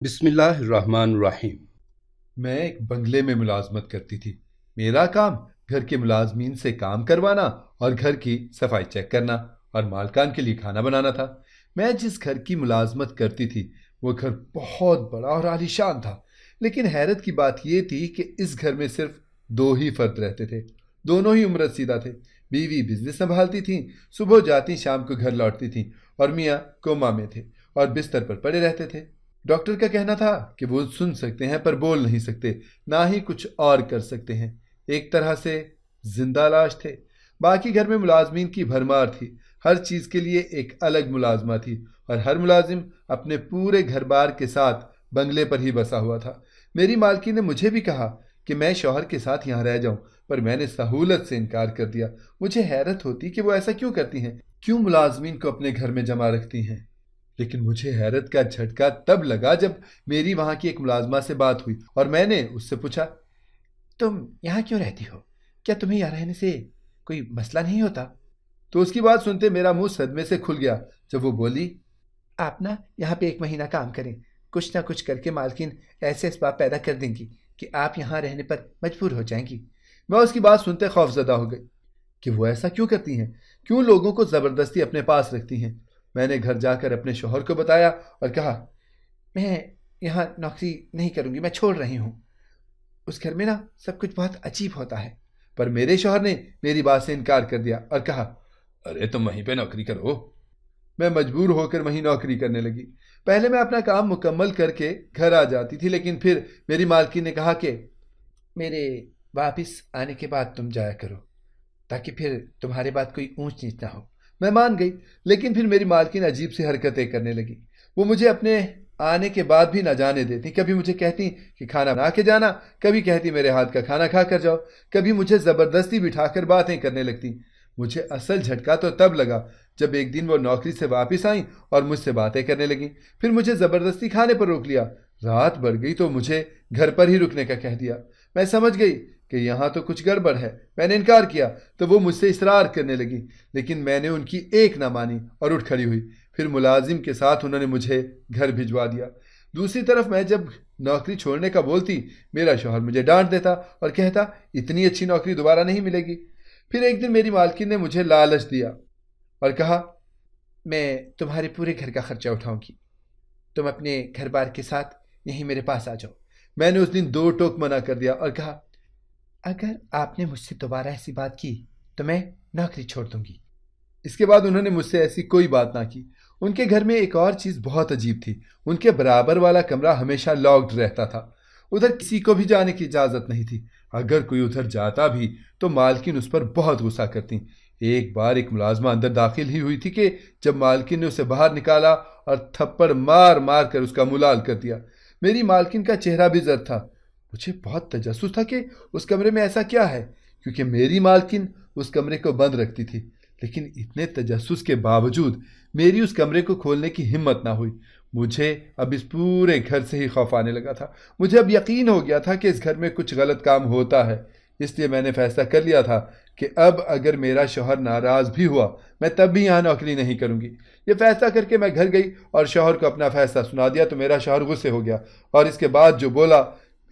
بسم اللہ الرحمن الرحیم۔ میں ایک بنگلے میں ملازمت کرتی تھی۔ میرا کام گھر کے ملازمین سے کام کروانا اور گھر کی صفائی چیک کرنا اور مالکان کے لیے کھانا بنانا تھا۔ میں جس گھر کی ملازمت کرتی تھی وہ گھر بہت بڑا اور عالیشان تھا، لیکن حیرت کی بات یہ تھی کہ اس گھر میں صرف دو ہی فرد رہتے تھے۔ دونوں ہی عمر رسیدہ تھے۔ بیوی بزنس سنبھالتی تھیں، صبح جاتی شام کو گھر لوٹتی تھیں، اور میاں کوما میں تھے اور بستر پر پڑے رہتے تھے۔ ڈاکٹر کا کہنا تھا کہ وہ سن سکتے ہیں پر بول نہیں سکتے، نہ ہی کچھ اور کر سکتے ہیں، ایک طرح سے زندہ لاش تھے۔ باقی گھر میں ملازمین کی بھرمار تھی، ہر چیز کے لیے ایک الگ ملازمہ تھی، اور ہر ملازم اپنے پورے گھر بار کے ساتھ بنگلے پر ہی بسا ہوا تھا۔ میری مالکی نے مجھے بھی کہا کہ میں شوہر کے ساتھ یہاں رہ جاؤں، پر میں نے سہولت سے انکار کر دیا۔ مجھے حیرت ہوتی کہ وہ ایسا کیوں کرتی ہیں، کیوں ملازمین کو اپنے گھر میں جمع رکھتی ہیں۔ لیکن مجھے حیرت کا جھٹکا تب لگا جب میری وہاں کی ایک ملازمہ سے بات ہوئی اور میں نے اس سے پوچھا، تم یہاں کیوں رہتی ہو؟ کیا تمہیں یہاں رہنے سے کوئی مسئلہ نہیں ہوتا؟ تو اس کی بات سنتے میرا منہ صدمے سے کھل گیا جب وہ بولی، آپ نا یہاں پہ 1 مہینہ کام کریں، کچھ نہ کچھ کر کے مالکن ایسے اسباب پیدا کر دیں گی کہ آپ یہاں رہنے پر مجبور ہو جائیں گی۔ میں اس کی بات سنتے خوف زدہ ہو گئی کہ وہ ایسا کیوں کرتی ہیں، کیوں لوگوں کو زبردستی اپنے پاس رکھتی ہیں۔ میں نے گھر جا کر اپنے شوہر کو بتایا اور کہا، میں یہاں نوکری نہیں کروں گی، میں چھوڑ رہی ہوں، اس گھر میں نا سب کچھ بہت عجیب ہوتا ہے۔ پر میرے شوہر نے میری بات سے انکار کر دیا اور کہا، ارے تم وہیں پہ نوکری کرو۔ میں مجبور ہو کر وہیں نوکری کرنے لگی۔ پہلے میں اپنا کام مکمل کر کے گھر آ جاتی تھی، لیکن پھر میری مالکی نے کہا کہ میرے واپس آنے کے بعد تم جایا کرو، تاکہ پھر تمہارے بعد کوئی اونچ نیچ نہ ہو۔ میں مان گئی، لیکن پھر میری مالکن عجیب سی حرکتیں کرنے لگی۔ وہ مجھے اپنے آنے کے بعد بھی نہ جانے دیتی، کبھی مجھے کہتی کہ کھانا بنا کے جانا، کبھی کہتی میرے ہاتھ کا کھانا کھا کر جاؤ، کبھی مجھے زبردستی بٹھا کر باتیں کرنے لگتی۔ مجھے اصل جھٹکا تو تب لگا جب ایک دن وہ نوکری سے واپس آئیں اور مجھ سے باتیں کرنے لگیں، پھر مجھے زبردستی کھانے پر روک لیا۔ رات بڑھ گئی تو مجھے گھر پر ہی رکنے کا کہہ دیا۔ میں سمجھ گئی کہ یہاں تو کچھ گڑبڑ ہے۔ میں نے انکار کیا تو وہ مجھ سے اصرار کرنے لگی، لیکن میں نے ان کی ایک نہ مانی اور اٹھ کھڑی ہوئی۔ پھر ملازم کے ساتھ انہوں نے مجھے گھر بھجوا دیا۔ دوسری طرف میں جب نوکری چھوڑنے کا بولتی، میرا شوہر مجھے ڈانٹ دیتا اور کہتا، اتنی اچھی نوکری دوبارہ نہیں ملے گی۔ پھر ایک دن میری مالکن نے مجھے لالچ دیا اور کہا، میں تمہارے پورے گھر کا خرچہ اٹھاؤں گی، تم اپنے گھر بار کے ساتھ یہیں میرے پاس آ جاؤ۔ میں نے اس دن 2 ٹوک منع کر دیا اور کہا، اگر آپ نے مجھ سے دوبارہ ایسی بات کی تو میں نوکری چھوڑ دوں گی۔ اس کے بعد انہوں نے مجھ سے ایسی کوئی بات نہ کی۔ ان کے گھر میں ایک اور چیز بہت عجیب تھی، ان کے برابر والا کمرہ ہمیشہ لاکڈ رہتا تھا، ادھر کسی کو بھی جانے کی اجازت نہیں تھی۔ اگر کوئی ادھر جاتا بھی تو مالکن اس پر بہت غصہ کرتی۔ ایک بار ایک ملازمہ اندر داخل ہی ہوئی تھی کہ جب مالکن نے اسے باہر نکالا اور تھپڑ مار مار کر اس کا ملال کر دیا۔ میری مالکن کا چہرہ بھی زرد تھا۔ مجھے بہت تجسس تھا کہ اس کمرے میں ایسا کیا ہے، کیونکہ میری مالکن اس کمرے کو بند رکھتی تھی، لیکن اتنے تجسس کے باوجود میری اس کمرے کو کھولنے کی ہمت نہ ہوئی۔ مجھے اب اس پورے گھر سے ہی خوف آنے لگا تھا۔ مجھے اب یقین ہو گیا تھا کہ اس گھر میں کچھ غلط کام ہوتا ہے، اس لیے میں نے فیصلہ کر لیا تھا کہ اب اگر میرا شوہر ناراض بھی ہوا میں تب بھی یہاں نوکری نہیں کروں گی۔ یہ فیصلہ کر کے میں گھر گئی اور شوہر کو اپنا فیصلہ سنا دیا تو میرا شوہر غصے ہو گیا، اور اس کے بعد جو بولا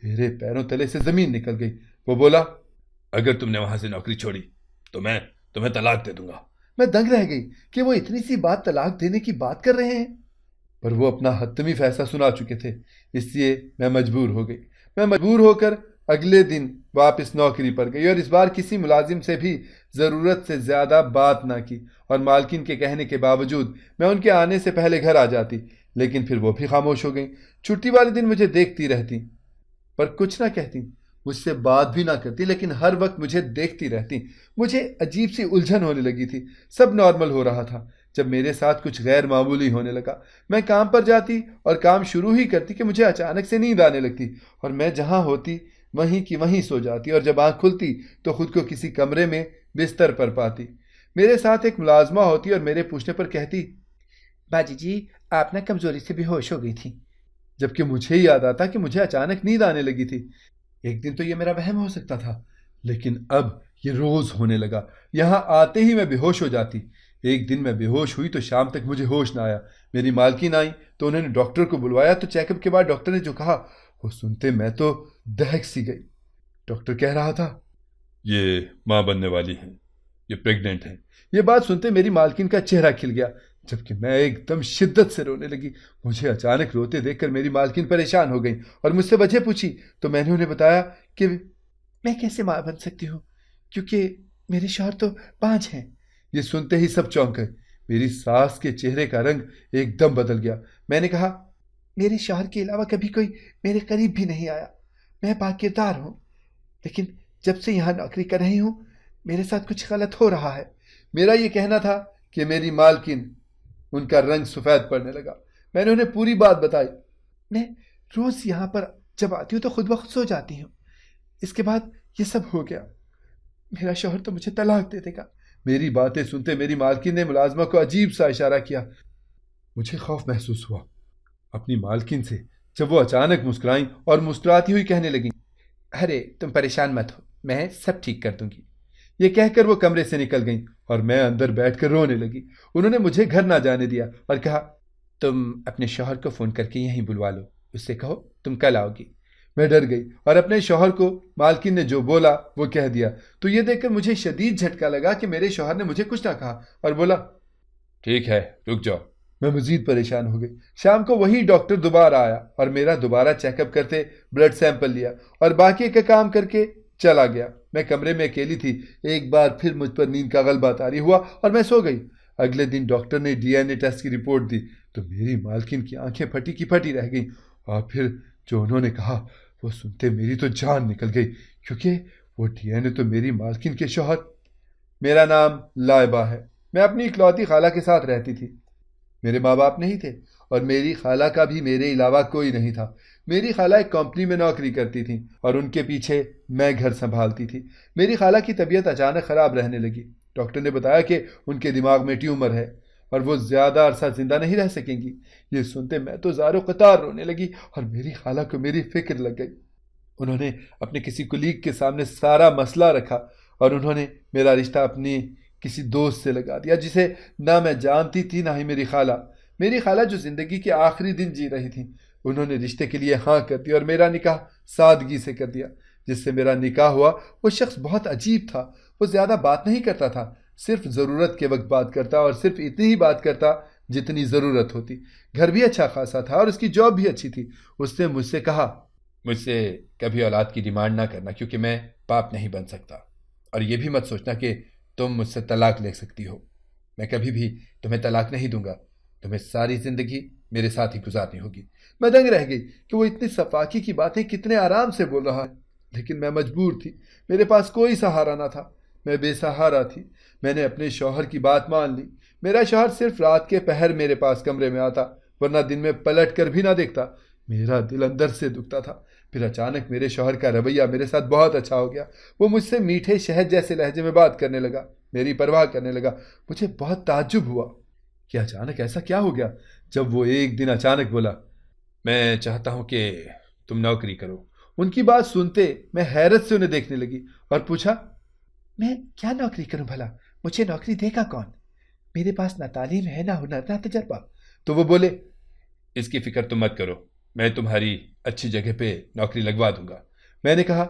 میرے پیروں تلے سے زمین نکل گئی۔ وہ بولا، اگر تم نے وہاں سے نوکری چھوڑی تو میں تمہیں طلاق دے دوں گا۔ میں دنگ رہ گئی کہ وہ اتنی سی بات طلاق دینے کی بات کر رہے ہیں، پر وہ اپنا حتمی فیصلہ سنا چکے تھے، اس لیے میں مجبور ہو گئی۔ میں مجبور ہو کر اگلے دن واپس نوکری پر گئی، اور اس بار کسی ملازم سے بھی ضرورت سے زیادہ بات نہ کی، اور مالکن کے کہنے کے باوجود میں ان کے آنے سے پہلے گھر آ جاتی، لیکن پھر وہ بھی خاموش ہو گئیں۔ چھٹی والے دن مجھے دیکھتی رہتی پر کچھ نہ کہتی، مجھ سے بات بھی نہ کرتی، لیکن ہر وقت مجھے دیکھتی رہتی۔ مجھے عجیب سی الجھن ہونے لگی تھی، سب نارمل ہو رہا تھا، جب میرے ساتھ کچھ غیر معمولی ہونے لگا۔ میں کام پر جاتی اور کام شروع ہی کرتی کہ مجھے اچانک سے نیند آنے لگتی، اور میں جہاں ہوتی وہیں کی وہیں سو جاتی، اور جب آنکھ کھلتی تو خود کو کسی کمرے میں بستر پر پاتی۔ میرے ساتھ ایک ملازمہ ہوتی اور میرے پوچھنے پر کہتی، باجی جی آپ نہ کمزوری سے بے ہوش ہو گئی تھی، جبکہ مجھے یاد آتا کہ مجھے اچانک نیند آنے لگی تھی۔ ایک دن تو یہ میرا وہم ہو سکتا تھا، لیکن اب یہ روز ہونے لگا۔ یہاں آتے ہی میں بے ہوش ہو جاتی۔ ایک دن میں بے ہوش ہوئی تو شام تک مجھے ہوش نہ آیا۔ میری مالکن آئی تو انہوں نے ڈاکٹر کو بلوایا تو چیک اپ کے بعد ڈاکٹر نے جو کہا وہ سنتے میں تو دہک سی گئی۔ ڈاکٹر کہہ رہا تھا یہ ماں بننے والی ہیں، یہ پریگننٹ ہیں۔ یہ بات سنتے میری مالکن کا چہرہ کھل گیا جبکہ میں ایک دم شدت سے رونے لگی۔ مجھے اچانک روتے دیکھ کر میری مالکن پریشان ہو گئی اور مجھ سے وجہ پوچھی تو میں نے انہیں بتایا کہ میں کیسے ماں بن سکتی ہوں کیونکہ میرے شوہر تو بانجھ ہیں۔ یہ سنتے ہی سب چونک گئے۔ میری ساس کے چہرے کا رنگ ایک دم بدل گیا۔ میں نے کہا میرے شوہر کے علاوہ کبھی کوئی میرے قریب بھی نہیں آیا، میں پاکردار ہوں، لیکن جب سے یہاں نوکری کر رہی ہوں میرے ساتھ کچھ غلط ہو رہا ہے۔ میرا یہ کہنا تھا کہ میری مالکن ان کا رنگ سفید پڑنے لگا۔ میں نے انہیں پوری بات بتائی۔ میں روز یہاں پر جب آتی ہوں تو خود بخود سو جاتی ہوں، اس کے بعد یہ سب ہو گیا، میرا شوہر تو مجھے طلاق دے دے گا۔ میری باتیں سنتے میری مالکن نے ملازمہ کو عجیب سا اشارہ کیا۔ مجھے خوف محسوس ہوا اپنی مالکن سے جب وہ اچانک مسکرائیں اور مسکراتی ہوئی کہنے لگیں ارے تم پریشان مت ہو، میں سب ٹھیک کر دوں گی۔ یہ کہہ کر وہ کمرے سے نکل گئیں اور میں اندر بیٹھ کر رونے لگی۔ انہوں نے مجھے گھر نہ جانے دیا اور کہا تم اپنے شوہر کو فون کر کے یہیں بلوا لو، اس سے کہو تم کل آؤ گی۔ میں ڈر گئی اور اپنے شوہر کو مالکن نے جو بولا وہ کہہ دیا تو یہ دیکھ کر مجھے شدید جھٹکا لگا کہ میرے شوہر نے مجھے کچھ نہ کہا اور بولا ٹھیک ہے رک جاؤ۔ میں مزید پریشان ہو گئی۔ شام کو وہی ڈاکٹر دوبارہ آیا اور میرا دوبارہ چیک اپ کرتے بلڈ سیمپل لیا اور باقی کا کام کر کے چلا گیا۔ میں کمرے میں اکیلی تھی۔ ایک بار پھر مجھ پر نیند کا غلبہ طاری ہوا اور میں سو گئی۔ اگلے دن ڈاکٹر نے ڈی این اے ٹیسٹ کی رپورٹ دی تو میری مالکن کی آنکھیں پھٹی کی پھٹی رہ گئیں اور پھر جو انہوں نے کہا وہ سنتے میری تو جان نکل گئی کیونکہ وہ ڈی این اے تو میری مالکن کے شوہر۔ میرا نام لائبہ ہے۔ میں اپنی اکلوتی خالہ کے ساتھ رہتی تھی۔ میرے ماں باپ نہیں تھے اور میری خالہ کا بھی میرے علاوہ کوئی نہیں تھا۔ میری خالہ ایک کمپنی میں نوکری کرتی تھیں اور ان کے پیچھے میں گھر سنبھالتی تھی۔ میری خالہ کی طبیعت اچانک خراب رہنے لگی۔ ڈاکٹر نے بتایا کہ ان کے دماغ میں ٹیومر ہے اور وہ زیادہ عرصہ زندہ نہیں رہ سکیں گی۔ یہ سنتے میں تو زار و قطار رونے لگی اور میری خالہ کو میری فکر لگ گئی۔ انہوں نے اپنے کسی کلیگ کے سامنے سارا مسئلہ رکھا اور انہوں نے میرا رشتہ اپنی کسی دوست سے لگا دیا جسے نہ میں جانتی تھی نہ ہی میری خالہ۔ میری خالہ جو زندگی کے آخری دن جی رہی تھی انہوں نے رشتے کے لیے ہاں کر دی اور میرا نکاح سادگی سے کر دیا۔ جس سے میرا نکاح ہوا وہ شخص بہت عجیب تھا۔ وہ زیادہ بات نہیں کرتا تھا، صرف ضرورت کے وقت بات کرتا اور صرف اتنی ہی بات کرتا جتنی ضرورت ہوتی۔ گھر بھی اچھا خاصا تھا اور اس کی جاب بھی اچھی تھی۔ اس نے مجھ سے کہا مجھ سے کبھی اولاد کی ڈیمانڈ نہ کرنا کیونکہ میں باپ نہیں بن سکتا، اور یہ بھی مت سوچنا کہ تم مجھ سے طلاق لے سکتی ہو۔ میں کبھی بھی تمہیں طلاق نہیں دوں گا، تمہیں ساری زندگی میرے ساتھ ہی گزارنی ہوگی۔ میں دنگ رہ گئی کہ وہ اتنی صفاقی کی باتیں کتنے آرام سے بول رہا ہے، لیکن میں مجبور تھی۔ میرے پاس کوئی سہارا نہ تھا، میں بے سہارا تھی۔ میں نے اپنے شوہر کی بات مان لی۔ میرا شوہر صرف رات کے پہر میرے پاس کمرے میں آتا ورنہ دن میں پلٹ کر بھی نہ دیکھتا۔ میرا دل اندر سے دکھتا تھا۔ پھر اچانک میرے شوہر کا رویہ میرے ساتھ بہت اچھا ہو گیا۔ وہ مجھ سے میٹھے شہد جیسے لہجے میں بات کرنے لگا، میری پرواہ کرنے لگا۔ مجھے بہت تعجب ہوا کہ اچانک ایسا کیا ہو گیا جب وہ ایک دن اچانک بولا میں چاہتا ہوں کہ تم نوکری کرو۔ ان کی بات سنتے میں حیرت سے انہیں دیکھنے لگی اور پوچھا میں کیا نوکری کروں بھلا؟ مجھے نوکری دے گا کون؟ میرے پاس نہ تعلیم ہے، نہ ہنر، نہ تجربہ۔ تو وہ بولے اس کی فکر تم مت کرو، میں تمہاری اچھی جگہ پہ نوکری لگوا دوں گا۔ میں نے کہا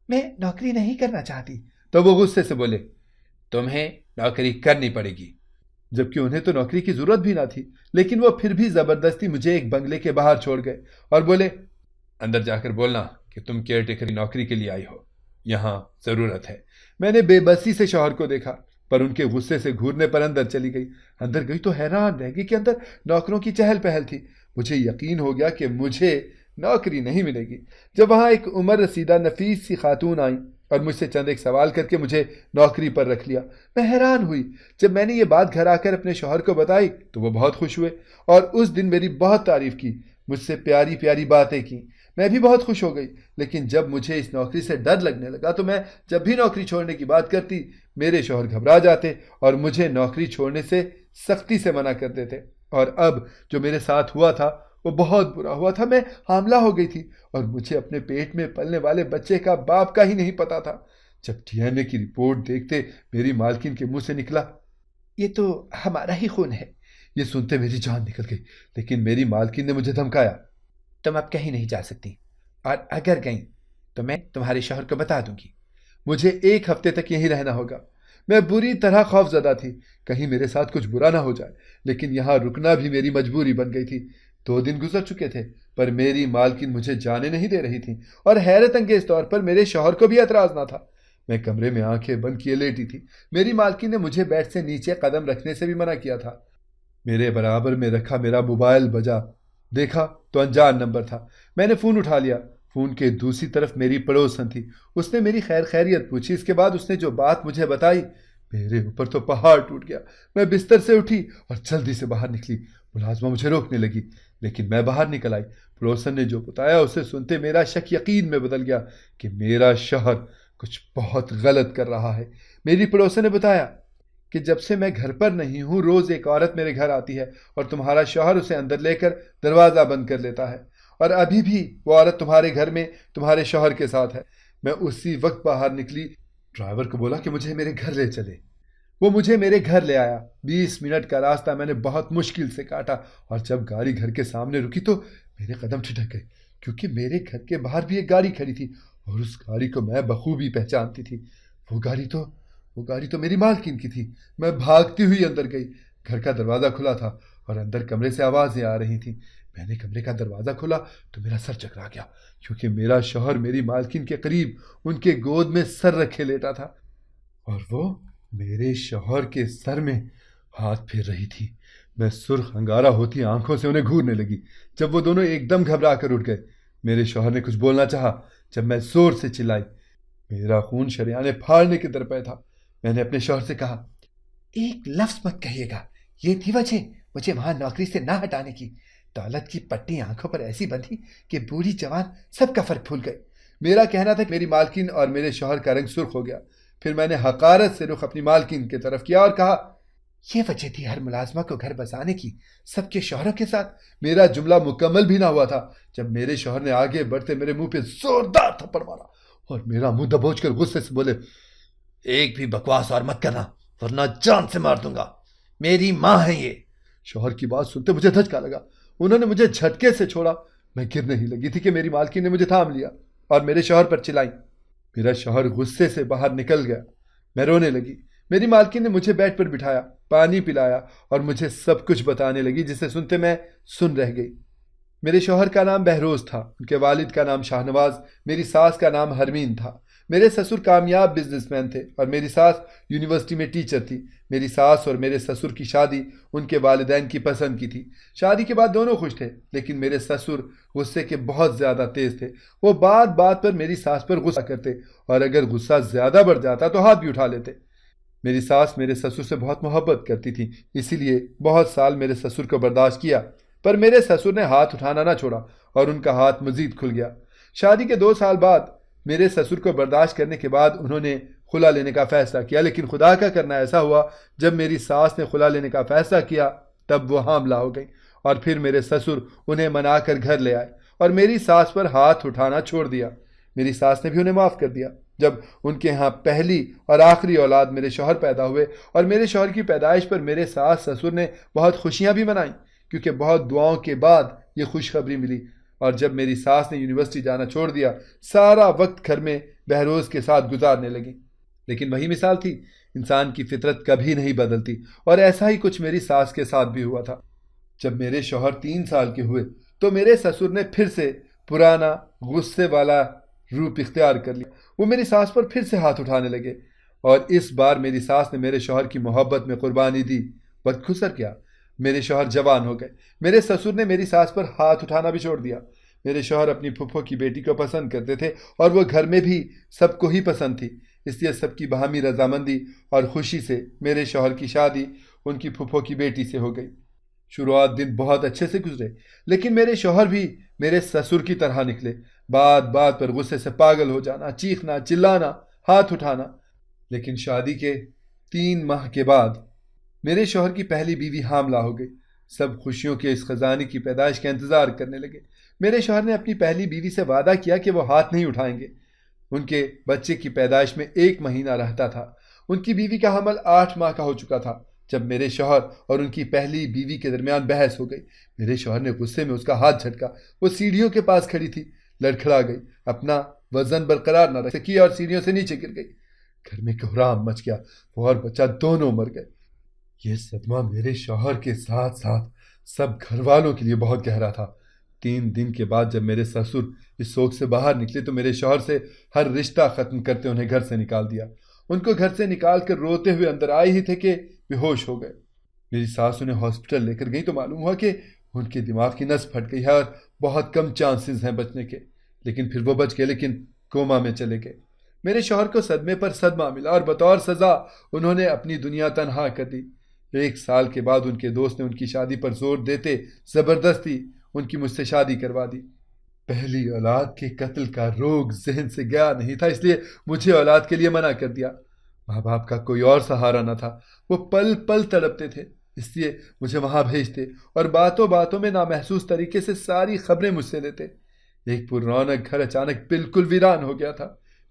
میں نوکری نہیں کرنا چاہتی۔ تو وہ غصے سے بولے تمہیں نوکری کرنی پڑے گی۔ جبکہ انہیں تو نوکری کی ضرورت بھی نہ تھی، لیکن وہ پھر بھی زبردستی مجھے ایک بنگلے کے باہر چھوڑ گئے اور بولے اندر جا کر بولنا کہ تم کیئر ٹیکر نوکری کے لیے آئی ہو، یہاں ضرورت ہے۔ میں نے بے بسی سے شوہر کو دیکھا پر ان کے غصے سے گھورنے پر اندر چلی گئی۔ اندر گئی تو حیران رہ گئی کہ اندر نوکروں کی چہل پہل تھی۔ مجھے یقین ہو گیا کہ مجھے نوکری نہیں ملے گی۔ جب وہاں ایک عمر رسیدہ نفیس سی خاتون آئیں اور مجھ سے چند ایک سوال کر کے مجھے نوکری پر رکھ لیا، میں حیران ہوئی۔ جب میں نے یہ بات گھر آ کر اپنے شوہر کو بتائی تو وہ بہت خوش ہوئے اور اس دن میری بہت تعریف کی، مجھ سے پیاری پیاری باتیں کی۔ میں بھی بہت خوش ہو گئی، لیکن جب مجھے اس نوکری سے ڈر لگنے لگا تو میں جب بھی نوکری چھوڑنے کی بات کرتی میرے شوہر گھبرا جاتے اور مجھے نوکری چھوڑنے سے سختی سے منع کر دیتے۔ اور اب جو میرے ساتھ ہوا تھا وہ بہت برا ہوا تھا۔ میں حاملہ ہو گئی تھی اور مجھے اپنے پیٹ میں پلنے والے بچے کا باپ کا ہی نہیں پتا تھا۔ جب ڈی این اے کی رپورٹ دیکھتے میری مالکن کے منہ سے نکلا یہ تو ہمارا ہی خون ہے۔ یہ سنتے میری جان نکل گئی، لیکن میری مالکن نے مجھے دھمکایا۔ تم اب کہیں نہیں جا سکتی، اور اگر گئیں تو میں تمہارے شوہر کو بتا دوں گی۔ مجھے 1 ہفتے تک یہیں رہنا ہوگا۔ میں بری طرح خوف زدہ تھی، کہیں میرے ساتھ کچھ برا نہ ہو جائے، لیکن یہاں رکنا بھی میری مجبوری بن گئی تھی۔ 2 دن گزر چکے تھے، پر میری مالکن مجھے جانے نہیں دے رہی تھی، اور حیرت انگیز طور پر میرے شوہر کو بھی اعتراض نہ تھا۔ میں کمرے میں آنکھیں بند کیے لیٹی تھی۔ میری مالکن نے مجھے بیڈ سے نیچے قدم رکھنے سے بھی منع کیا تھا۔ میرے برابر میں رکھا میرا موبائل بجا، دیکھا تو انجان نمبر تھا۔ میں نے فون اٹھا لیا۔ فون کے دوسری طرف میری پڑوسن تھی۔ اس نے میری خیر خیریت پوچھی۔ اس کے بعد اس نے جو بات مجھے بتائی، میرے اوپر تو پہاڑ ٹوٹ گیا۔ میں بستر سے اٹھی اور جلدی سے باہر نکلی۔ ملازمہ مجھے روکنے لگی، لیکن میں باہر نکل آئی۔ پڑوسن نے جو بتایا اسے سنتے میرا شک یقین میں بدل گیا کہ میرا شوہر کچھ بہت غلط کر رہا ہے۔ میری پڑوسن نے بتایا کہ جب سے میں گھر پر نہیں ہوں، روز ایک عورت میرے گھر آتی ہے اور تمہارا شوہر اسے اندر لے کر دروازہ بند کر لیتا ہے، اور ابھی بھی وہ عورت تمہارے گھر میں تمہارے شوہر کے ساتھ ہے۔ میں اسی وقت باہر نکلی، ڈرائیور کو بولا کہ مجھے میرے گھر لے چلے۔ وہ مجھے میرے گھر لے آیا۔ 20 منٹ کا راستہ میں نے بہت مشکل سے کاٹا، اور جب گاڑی گھر کے سامنے رکی تو میرے قدم ٹھٹک گئے، کیونکہ میرے گھر کے باہر بھی ایک گاڑی کھڑی تھی، اور اس گاڑی کو میں بخوبی پہچانتی تھی۔ وہ گاڑی تو میری مالکن کی تھی۔ میں بھاگتی ہوئی اندر گئی۔ گھر کا دروازہ کھلا تھا اور اندر کمرے سے آوازیں آ رہی تھیں۔ میں نے کمرے کا دروازہ کھولا تو میرا سر چکرا گیا، کیونکہ میرا شوہر میری مالکن کے قریب ان کے گود میں سر رکھے لیٹا تھا، اور وہ میرے شوہر کے سر میں ہاتھ پھیر رہی تھی۔ میں سرخ انگارہ ہوتی آنکھوں سے انہیں گھورنے لگی۔ جب وہ دونوں ایک دم گھبرا کر اٹھ گئے، میرے شوہر نے کچھ بولنا چاہا۔ جب میں زور سے چلائی، میرا خون شریانے پھاڑنے کے درپے تھا۔ میں نے اپنے شوہر سے کہا، ایک لفظ مت کہیے گا، یہ تھی وجہ مجھے وہاں نوکری سے نہ ہٹانے کی۔ دولت کی پٹی آنکھوں پر ایسی بندھی کہ بوڑھی جوان سب کا فرق بھول گئے۔ میرا کہنا تھا کہ میری مالکن اور میرے شوہر کا رنگ سرخ ہو گیا۔ پھر میں نے حقارت سے رخ اپنی مالکن کی طرف کیا اور کہا، یہ وجہ تھی ہر ملازمہ کو گھر بسانے کی، سب کے شوہروں کے ساتھ۔ میرا جملہ مکمل بھی نہ ہوا تھا جب میرے شوہر نے آگے بڑھتے میرے منہ پہ زوردار تھپڑ مارا اور میرا منہ دبوچ کر غصے سے بولے، ایک بھی بکواس اور مت کرنا ورنہ جان سے مار دوں گا، میری ماں ہے یہ۔ شوہر کی بات سنتے مجھے دھچکا لگا۔ انہوں نے مجھے جھٹکے سے چھوڑا۔ میں گرنے ہی لگی تھی کہ میری مالکن نے مجھے تھام لیا اور میرے شوہر پر چلائی۔ میرا شوہر غصے سے باہر نکل گیا۔ میں رونے لگی۔ میری مالکن نے مجھے بیڈ پر بٹھایا، پانی پلایا اور مجھے سب کچھ بتانے لگی، جسے سنتے میں سن رہ گئی۔ میرے شوہر کا نام بہروز تھا، ان کے والد کا نام شاہ نواز، میری ساس کا نام ہرمین تھا۔ میرے سسر کامیاب بزنس مین تھے اور میری ساس یونیورسٹی میں ٹیچر تھی۔ میری ساس اور میرے سسر کی شادی ان کے والدین کی پسند کی تھی۔ شادی کے بعد دونوں خوش تھے، لیکن میرے سسر غصے کے بہت زیادہ تیز تھے۔ وہ بات بات پر میری ساس پر غصہ کرتے، اور اگر غصہ زیادہ بڑھ جاتا تو ہاتھ بھی اٹھا لیتے۔ میری ساس میرے سسر سے بہت محبت کرتی تھی، اسی لیے بہت سال میرے سسر کو برداشت کیا، پر میرے سسر نے ہاتھ اٹھانا نہ چھوڑا اور ان کا ہاتھ مزید کھل گیا۔ شادی کے 2 سال بعد میرے سسر کو برداشت کرنے کے بعد انہوں نے خلا لینے کا فیصلہ کیا، لیکن خدا کا کرنا ایسا ہوا، جب میری ساس نے خلا لینے کا فیصلہ کیا تب وہ حاملہ ہو گئی، اور پھر میرے سسر انہیں منا کر گھر لے آئے اور میری ساس پر ہاتھ اٹھانا چھوڑ دیا۔ میری ساس نے بھی انہیں معاف کر دیا۔ جب ان کے ہاں پہلی اور آخری اولاد میرے شوہر پیدا ہوئے، اور میرے شوہر کی پیدائش پر میرے ساس سسر نے بہت خوشیاں بھی منائیں، کیونکہ بہت دعاؤں کے بعد یہ خوشخبری ملی۔ اور جب میری ساس نے یونیورسٹی جانا چھوڑ دیا، سارا وقت گھر میں بہروز کے ساتھ گزارنے لگی۔ لیکن وہی مثال تھی، انسان کی فطرت کبھی نہیں بدلتی، اور ایسا ہی کچھ میری ساس کے ساتھ بھی ہوا تھا۔ جب میرے شوہر 3 سال کے ہوئے تو میرے سسر نے پھر سے پرانا غصے والا روپ اختیار کر لیا۔ وہ میری ساس پر پھر سے ہاتھ اٹھانے لگے، اور اس بار میری ساس نے میرے شوہر کی محبت میں قربانی دی۔ وقت گزر گیا، میرے شوہر جوان ہو گئے۔ میرے سسر نے میری ساس پر ہاتھ اٹھانا بھی چھوڑ دیا۔ میرے شوہر اپنی پھپھو کی بیٹی کو پسند کرتے تھے، اور وہ گھر میں بھی سب کو ہی پسند تھی، اس لیے سب کی باہمی رضامندی اور خوشی سے میرے شوہر کی شادی ان کی پھپھو کی بیٹی سے ہو گئی۔ شروعات دن بہت اچھے سے گزرے، لیکن میرے شوہر بھی میرے سسر کی طرح نکلے، بات بات پر غصے سے پاگل ہو جانا، چیخنا، چلانا، ہاتھ اٹھانا۔ لیکن شادی کے 3 ماہ کے بعد میرے شوہر کی پہلی بیوی حاملہ ہو گئی۔ سب خوشیوں کے اس خزانے کی پیدائش کا انتظار کرنے لگے۔ میرے شوہر نے اپنی پہلی بیوی سے وعدہ کیا کہ وہ ہاتھ نہیں اٹھائیں گے۔ ان کے بچے کی پیدائش میں 1 مہینہ رہتا تھا۔ ان کی بیوی کا حمل 8 ماہ کا ہو چکا تھا۔ جب میرے شوہر اور ان کی پہلی بیوی کے درمیان بحث ہو گئی۔ میرے شوہر نے غصے میں اس کا ہاتھ جھٹکا۔ وہ سیڑھیوں کے پاس کھڑی تھی، لڑکھڑا گئی، اپنا وزن برقرار نہ رکھ سکی اور سیڑھیوں سے نیچے گر گئی۔ گھر میں کوہرام مچ گیا، وہ اور بچہ دونوں مر گئے۔ یہ صدمہ میرے شوہر کے ساتھ ساتھ سب گھر والوں کے لیے بہت گہرا تھا۔ 3 دن کے بعد جب میرے سسر اس سوگ سے باہر نکلے تو میرے شوہر سے ہر رشتہ ختم کرتے انہیں گھر سے نکال دیا۔ ان کو گھر سے نکال کر روتے ہوئے اندر آئے ہی تھے کہ بے ہوش ہو گئے۔ میری ساس انہیں ہاسپٹل لے کر گئی تو معلوم ہوا کہ ان کے دماغ کی نس پھٹ گئی ہے اور بہت کم چانسز ہیں بچنے کے، لیکن پھر وہ بچ گئے، لیکن کوما میں چلے گئے۔ میرے شوہر کو صدمے پر صدمہ ملا اور بطور سزا انہوں نے اپنی دنیا تنہا کر دی۔ 1 سال کے بعد ان کے دوست نے ان کی شادی پر زور دیتے زبردستی ان کی مجھ سے شادی کروا دی۔ پہلی اولاد کے قتل کا روگ ذہن سے گیا نہیں تھا، اس لیے مجھے اولاد کے لیے منع کر دیا۔ ماں باپ کا کوئی اور سہارا نہ تھا، وہ پل پل تڑپتے تھے، اس لیے مجھے وہاں بھیجتے اور باتوں باتوں میں نامحسوس طریقے سے ساری خبریں مجھ سے لیتے۔ ایک پر رونق گھر اچانک بالکل ویران ہو گیا تھا۔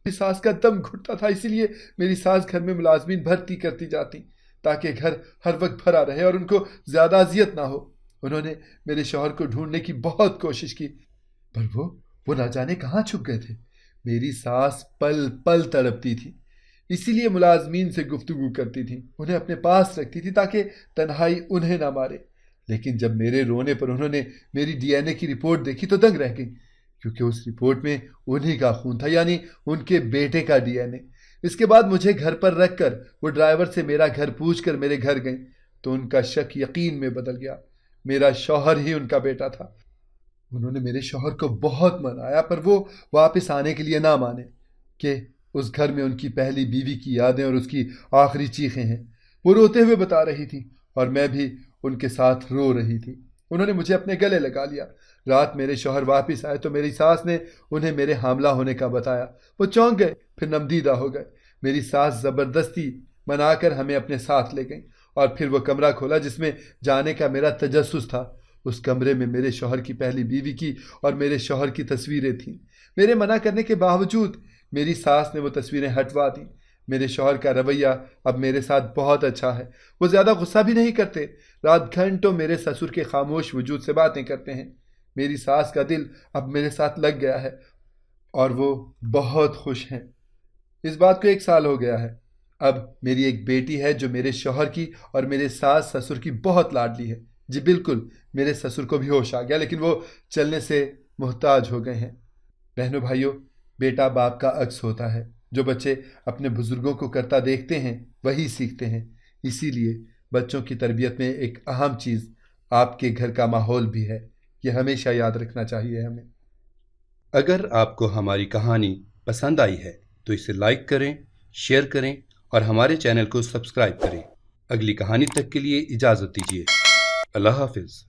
میری ساس کا دم گھٹتا تھا، اسی لیے میری ساس گھر میں ملازمین بھرتی کرتی جاتی تاکہ گھر ہر وقت بھرا رہے اور ان کو زیادہ اذیت نہ ہو۔ انہوں نے میرے شوہر کو ڈھونڈنے کی بہت کوشش کی، پر وہ نہ جانے کہاں چھپ گئے تھے۔ میری ساس پل پل تڑپتی تھی، اسی لیے ملازمین سے گفتگو کرتی تھی، انہیں اپنے پاس رکھتی تھی تاکہ تنہائی انہیں نہ مارے۔ لیکن جب میرے رونے پر انہوں نے میری DNA کی رپورٹ دیکھی تو دنگ رہ گئی، کیونکہ اس رپورٹ میں انہی کا خون تھا، یعنی ان کے بیٹے کا DNA۔ اس کے بعد مجھے گھر پر رکھ کر وہ ڈرائیور سے میرا گھر پوچھ کر میرے گھر گئیں تو ان کا شک یقین میں بدل گیا، میرا شوہر ہی ان کا بیٹا تھا۔ انہوں نے میرے شوہر کو بہت منایا، پر وہ واپس آنے کے لیے نہ مانے کہ اس گھر میں ان کی پہلی بیوی کی یادیں اور اس کی آخری چیخیں ہیں۔ وہ روتے ہوئے بتا رہی تھی اور میں بھی ان کے ساتھ رو رہی تھی۔ انہوں نے مجھے اپنے گلے لگا لیا۔ رات میرے شوہر واپس آئے تو میری ساس نے انہیں میرے حاملہ ہونے کا بتایا۔ وہ چونک گئے، پھر نمدیدہ ہو گئے۔ میری ساس زبردستی منا کر ہمیں اپنے ساتھ لے گئیں اور پھر وہ کمرہ کھولا جس میں جانے کا میرا تجسس تھا۔ اس کمرے میں میرے شوہر کی پہلی بیوی کی اور میرے شوہر کی تصویریں تھیں۔ میرے منع کرنے کے باوجود میری ساس نے وہ تصویریں ہٹوا دیں۔ میرے شوہر کا رویہ اب میرے ساتھ بہت اچھا ہے، وہ زیادہ غصہ بھی نہیں کرتے، رات گھنٹوں میرے سسر کے خاموش وجود سے باتیں کرتے ہیں۔ میری ساس کا دل اب میرے ساتھ لگ گیا ہے اور وہ بہت خوش ہیں۔ اس بات کو 1 سال ہو گیا ہے۔ اب میری ایک بیٹی ہے جو میرے شوہر کی اور میرے ساس سسر کی بہت لاڈلی ہے۔ جی بالکل، میرے سسر کو بھی ہوش آ گیا، لیکن وہ چلنے سے محتاج ہو گئے ہیں۔ بہنوں بھائیوں، بیٹا باپ کا عکس ہوتا ہے، جو بچے اپنے بزرگوں کو کرتا دیکھتے ہیں وہی سیکھتے ہیں۔ اسی لیے بچوں کی تربیت میں ایک اہم چیز آپ کے گھر کا ماحول بھی ہے، یہ ہمیشہ یاد رکھنا چاہیے ہمیں۔ اگر آپ کو ہماری کہانی پسند آئی ہے تو اسے لائک کریں، شیئر کریں اور ہمارے چینل کو سبسکرائب کریں۔ اگلی کہانی تک کے لیے اجازت دیجیے۔ اللہ حافظ۔